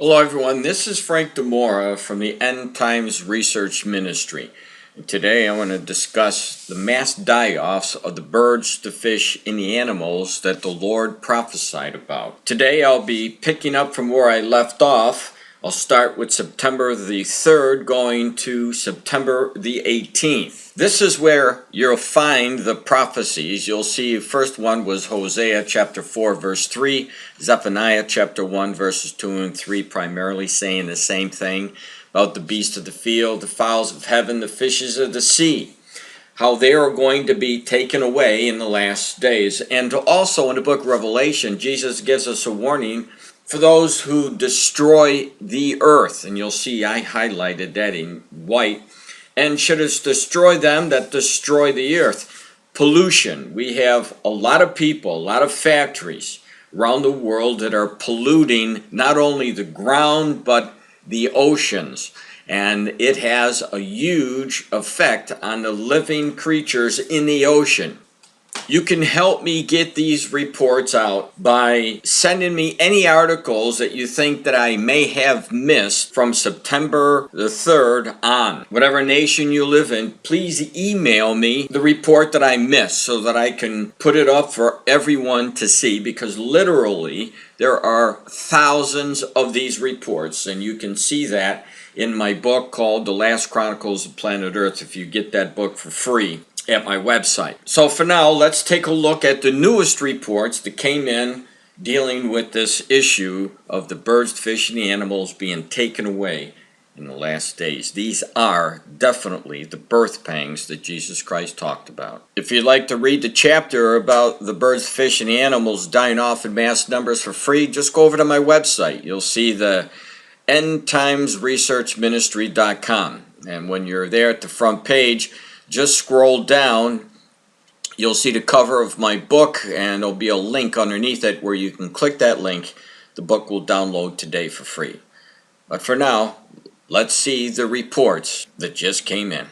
Hello everyone, this is Frank DiMora from the End Times Research Ministry. And today I want to discuss the mass die-offs of the birds, the fish, and the animals that the Lord prophesied about. Today I'll be picking up from where I left off. I'll start with September the 3rd going to September the 18th. This is where you'll find the prophecies. You'll see the first one was Hosea chapter 4 verse 3, Zephaniah chapter 1 verses 2 and 3, primarily saying the same thing about the beasts of the field, the fowls of heaven, the fishes of the sea, how they are going to be taken away in the last days. And also in the book of Revelation, Jesus gives us a warning for those who destroy the earth. And you'll see I highlighted that in white. And should it destroy them that destroy the earth? Pollution. We have a lot of people, a lot of factories around the world that are polluting not only the ground but the oceans. And it has a huge effect on the living creatures in the ocean. You can help me get these reports out by sending me any articles that you think that I may have missed from September the 3rd on. Whatever nation you live in, please email me the report that I missed so that I can put it up for everyone to see, because literally there are thousands of these reports, and you can see that in my book called The Last Chronicles of Planet Earth if you get that book for free at my website. So for now, let's take a look at the newest reports that came in dealing with this issue of the birds, the fish, and the animals being taken away in the last days. These are definitely the birth pangs that Jesus Christ talked about. If you'd like to read the chapter about the birds, fish, and the animals dying off in mass numbers for free, just go over to my website. You'll see the endtimesresearchministry.com. And when you're there at the front page, just scroll down, you'll see the cover of my book, and there'll be a link underneath it where you can click that link. The book will download today for free. But for now, let's see the reports that just came in.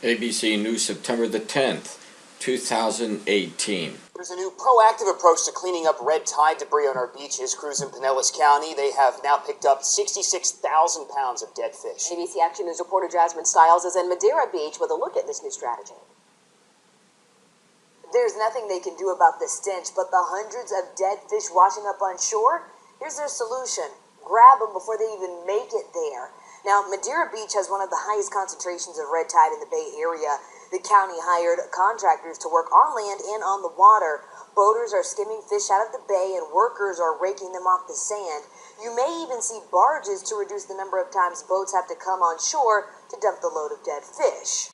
ABC News, September the 10th, 2018. There's a new proactive approach to cleaning up red tide debris on our beaches. Crews in Pinellas County, they have now picked up 66,000 pounds of dead fish. ABC Action News reporter Jasmine Stiles is in Madeira Beach with a look at this new strategy. There's nothing they can do about the stench, but the hundreds of dead fish washing up on shore, here's their solution. Grab them before they even make it there. Now, Madeira Beach has one of the highest concentrations of red tide in the Bay Area. The county hired contractors to work on land and on the water. Boaters are skimming fish out of the bay and workers are raking them off the sand. You may even see barges to reduce the number of times boats have to come on shore to dump the load of dead fish.